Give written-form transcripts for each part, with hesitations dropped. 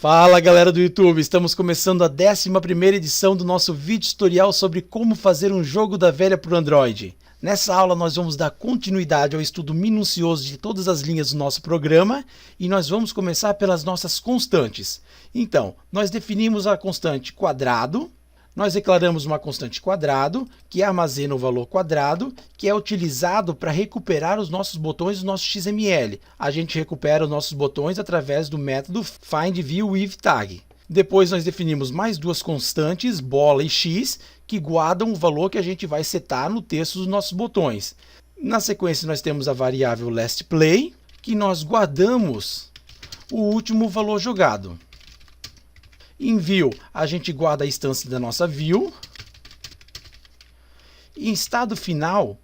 Fala galera do YouTube, estamos começando a 11ª edição do nosso vídeo tutorial sobre como fazer um jogo da velha para o Android. Nessa aula nós vamos dar continuidade ao estudo minucioso de todas as linhas do nosso programa e nós vamos começar pelas nossas constantes. Então, nós definimos a constante quadrado, nós declaramos uma constante quadrado que armazena o valor quadrado, que é utilizado para recuperar os nossos botões do nosso XML. A gente recupera os nossos botões através do método findViewWithTag. Depois nós definimos mais duas constantes, bola e x, que guardam o valor que a gente vai setar no texto dos nossos botões. Na sequência nós temos a variável lastPlay, que nós guardamos o último valor jogado. Em view, a gente guarda a instância da nossa view. Em estado final,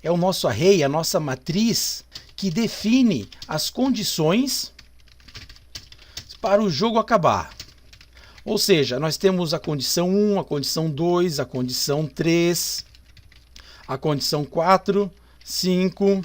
é o nosso array, a nossa matriz, que define as condições para o jogo acabar. Ou seja, nós temos a condição 1, a condição 2, a condição 3, a condição 4, 5,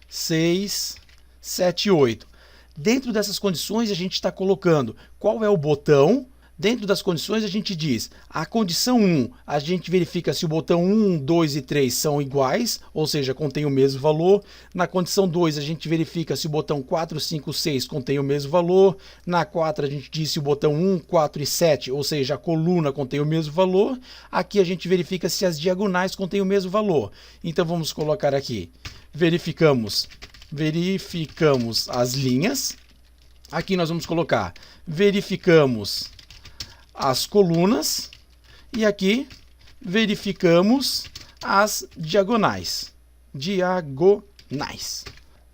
6, 7 e 8. Dentro dessas condições a gente está colocando qual é o botão. Dentro das condições a gente diz, a condição 1, a gente verifica se o botão 1, 2 e 3 são iguais, ou seja, contém o mesmo valor. Na condição 2 a gente verifica se o botão 4, 5, 6 contém o mesmo valor. Na 4 a gente diz se o botão 1, 4 e 7, ou seja, a coluna contém o mesmo valor. Aqui a gente verifica se as diagonais contêm o mesmo valor. Então vamos colocar aqui, verificamos as linhas. Aqui nós vamos colocar, verificamos as colunas. E aqui, verificamos as diagonais.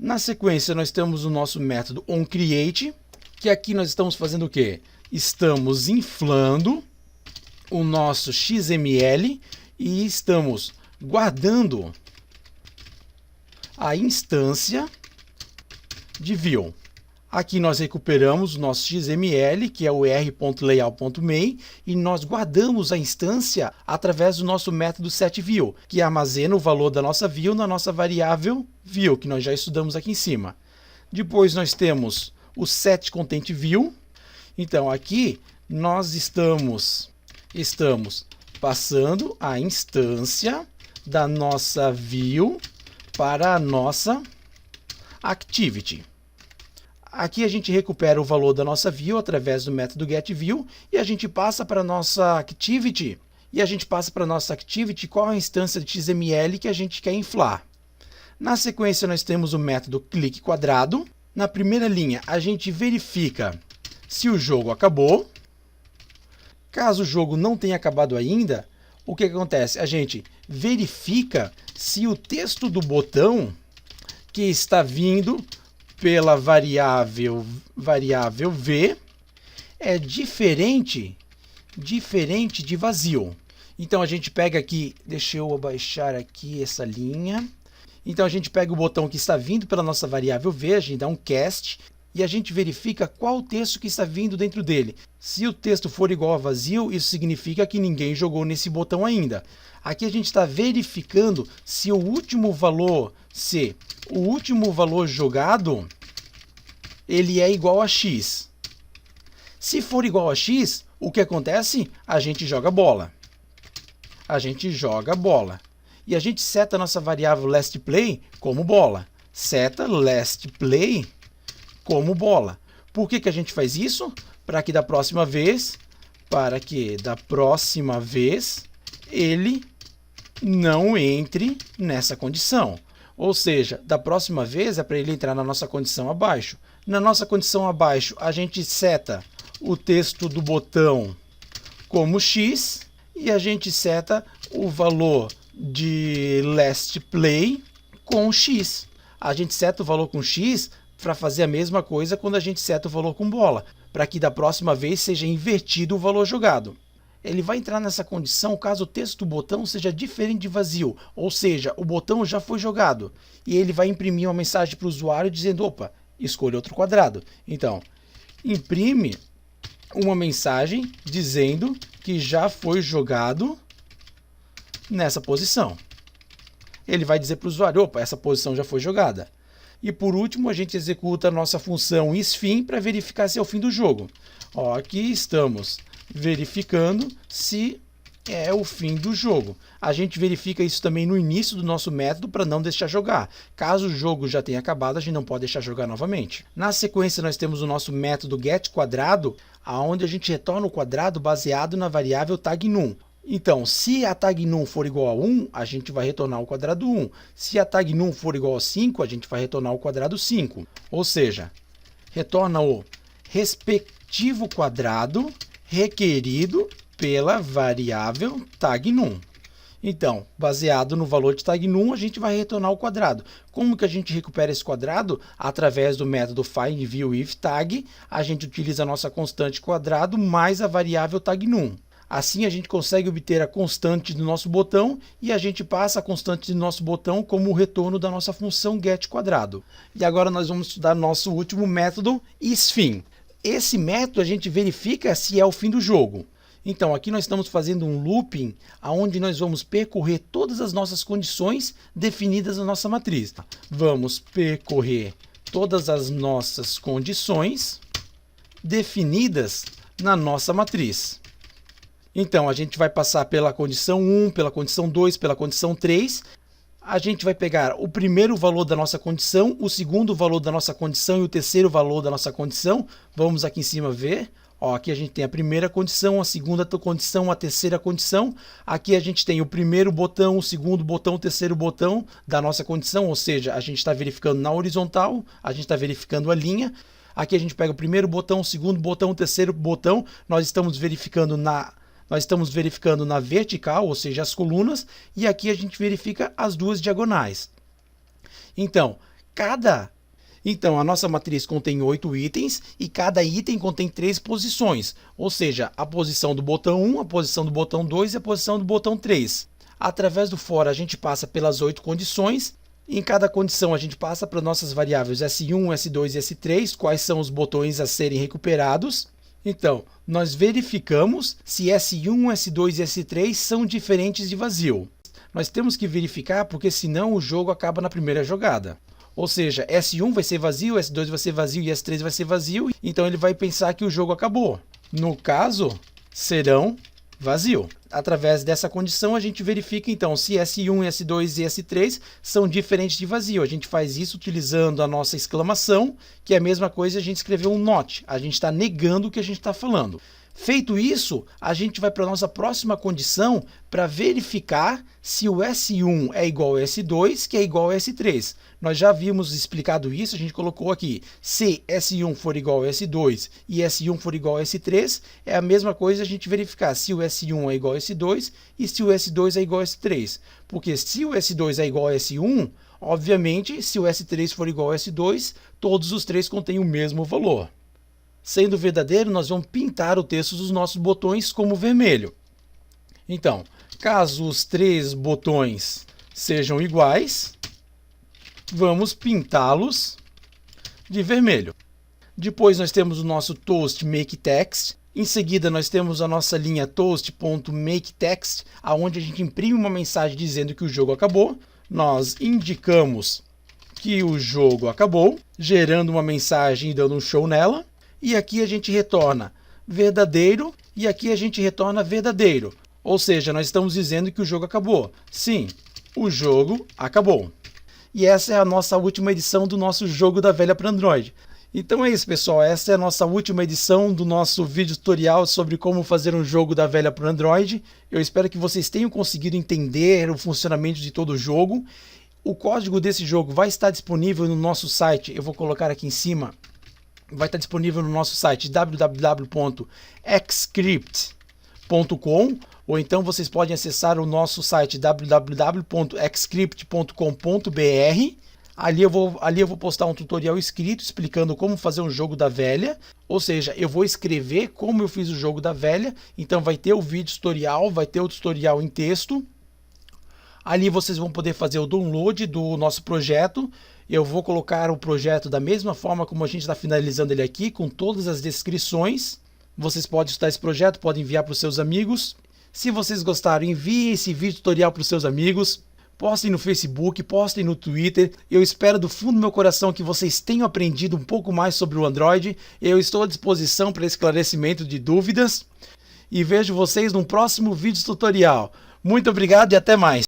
Na sequência, nós temos o nosso método onCreate, que aqui nós estamos fazendo o quê? Estamos inflando o nosso XML e estamos guardando a instância de view. Aqui nós recuperamos o nosso XML, que é o r.layout.main, e nós guardamos a instância através do nosso método setView, que armazena o valor da nossa view na nossa variável view, que nós já estudamos aqui em cima. Depois nós temos o setContentView. Então aqui nós estamos passando a instância da nossa view para a nossa activity. Aqui a gente recupera o valor da nossa view através do método getView e a gente passa para a nossa activity. Qual é a instância de XML que a gente quer inflar. Na sequência nós temos o método clickQuadrado. Na primeira linha a gente verifica se o jogo acabou. Caso o jogo não tenha acabado ainda, o que acontece? A gente verifica se o texto do botão que está vindo pela variável v é diferente de vazio. Então a gente pega aqui, deixa eu abaixar aqui essa linha. Então a gente pega o botão que está vindo pela nossa variável v, a gente dá um cast e a gente verifica qual o texto que está vindo dentro dele. Se o texto for igual a vazio, isso significa que ninguém jogou nesse botão ainda. Aqui a gente está verificando se o último valor jogado ele é igual a x. Se for igual a x, o que acontece? A gente joga bola. E a gente seta a nossa variável lastPlay como bola. Seta lastPlay como bola. Por que a gente faz isso? Para que da próxima vez ele não entre nessa condição. Ou seja, da próxima vez é para ele entrar na nossa condição abaixo. Na nossa condição abaixo, a gente seta o texto do botão como x e a gente seta o valor de lastPlay com x. A gente seta o valor com x para fazer a mesma coisa quando a gente seta o valor com bola, para que da próxima vez seja invertido o valor jogado. Ele vai entrar nessa condição caso o texto do botão seja diferente de vazio, ou seja, o botão já foi jogado. E ele vai imprimir uma mensagem para o usuário dizendo, opa, escolha outro quadrado. Então, imprime uma mensagem dizendo que já foi jogado nessa posição. Ele vai dizer para o usuário, opa, essa posição já foi jogada. E por último, a gente executa a nossa função isFin para verificar se é o fim do jogo. Ó, aqui estamos verificando se é o fim do jogo. A gente verifica isso também no início do nosso método para não deixar jogar. Caso o jogo já tenha acabado, a gente não pode deixar jogar novamente. Na sequência, nós temos o nosso método getQuadrado, onde a gente retorna o quadrado baseado na variável tag_num. Então, se a tag_num for igual a 1, a gente vai retornar o quadrado 1. Se a tag_num for igual a 5, a gente vai retornar o quadrado 5. Ou seja, retorna o respectivo quadrado requerido pela variável tag_num. Então, baseado no valor de tag_num, a gente vai retornar o quadrado. Como que a gente recupera esse quadrado? Através do método findViewIfTag, a gente utiliza a nossa constante quadrado mais a variável tag_num. Assim a gente consegue obter a constante do nosso botão e a gente passa a constante do nosso botão como o retorno da nossa função getQuadrado. E agora nós vamos estudar nosso último método, isFin. Esse método a gente verifica se é o fim do jogo. Então, aqui nós estamos fazendo um looping, onde nós vamos percorrer todas as nossas condições definidas na nossa matriz. Vamos percorrer todas as nossas condições definidas na nossa matriz. Então, a gente vai passar pela condição 1, pela condição 2, pela condição 3. A gente vai pegar o primeiro valor da nossa condição, o segundo valor da nossa condição e o terceiro valor da nossa condição. Vamos aqui em cima ver. Ó, aqui a gente tem a primeira condição, a segunda condição, a terceira condição. Aqui a gente tem o primeiro botão, o segundo botão, o terceiro botão da nossa condição, ou seja, a gente está verificando na horizontal, a gente está verificando a linha. Aqui a gente pega o primeiro botão, o segundo botão, o terceiro botão, nós estamos verificando na vertical, ou seja, as colunas, e aqui a gente verifica as duas diagonais. Então, a nossa matriz contém 8 itens e cada item contém 3 posições, ou seja, a posição do botão 1, a posição do botão 2 e a posição do botão 3. Através do for, a gente passa pelas 8 condições. Em cada condição, a gente passa para nossas variáveis S1, S2 e S3, quais são os botões a serem recuperados. Então, nós verificamos se S1, S2 e S3 são diferentes de vazio. Nós temos que verificar porque senão o jogo acaba na primeira jogada. Ou seja, S1 vai ser vazio, S2 vai ser vazio e S3 vai ser vazio. Então ele vai pensar que o jogo acabou. No caso, serão vazio. Através dessa condição a gente verifica então se S1, S2 e S3 são diferentes de vazio. A gente faz isso utilizando a nossa exclamação, que é a mesma coisa a gente escrever um not. A gente está negando o que a gente está falando. Feito isso, a gente vai para a nossa próxima condição para verificar se o S1 é igual ao S2, que é igual ao S3. Nós já havíamos explicado isso, a gente colocou aqui. Se S1 for igual ao S2 e S1 for igual ao S3, é a mesma coisa a gente verificar se o S1 é igual ao S2 e se o S2 é igual ao S3. Porque se o S2 é igual ao S1, obviamente, se o S3 for igual ao S2, todos os três contêm o mesmo valor. Sendo verdadeiro, nós vamos pintar o texto dos nossos botões como vermelho. Então, caso os 3 botões sejam iguais, vamos pintá-los de vermelho. Depois nós temos o nosso toast_make_text. Em seguida nós temos a nossa linha toast.make_text, onde a gente imprime uma mensagem dizendo que o jogo acabou. Nós indicamos que o jogo acabou, gerando uma mensagem e dando um show nela. E aqui a gente retorna verdadeiro e aqui a gente retorna verdadeiro. Ou seja, nós estamos dizendo que o jogo acabou. Sim, o jogo acabou. E essa é a nossa última edição do nosso jogo da velha para Android. Então é isso, pessoal. Essa é a nossa última edição do nosso vídeo tutorial sobre como fazer um jogo da velha para Android. Eu espero que vocês tenham conseguido entender o funcionamento de todo o jogo. O código desse jogo vai estar disponível no nosso site. Eu vou colocar aqui em cima. Vai estar disponível no nosso site www.xscript.com, ou então vocês podem acessar o nosso site www.xscript.com.br. Ali eu vou postar um tutorial escrito explicando como fazer um jogo da velha, ou seja, eu vou escrever como eu fiz o jogo da velha, então vai ter o vídeo tutorial, vai ter o tutorial em texto. Ali vocês vão poder fazer o download do nosso projeto. Eu vou colocar o projeto da mesma forma como a gente está finalizando ele aqui, com todas as descrições. Vocês podem estudar esse projeto, podem enviar para os seus amigos. Se vocês gostaram, enviem esse vídeo tutorial para os seus amigos. Postem no Facebook, postem no Twitter. Eu espero do fundo do meu coração que vocês tenham aprendido um pouco mais sobre o Android. Eu estou à disposição para esclarecimento de dúvidas. E vejo vocês no próximo vídeo tutorial. Muito obrigado e até mais!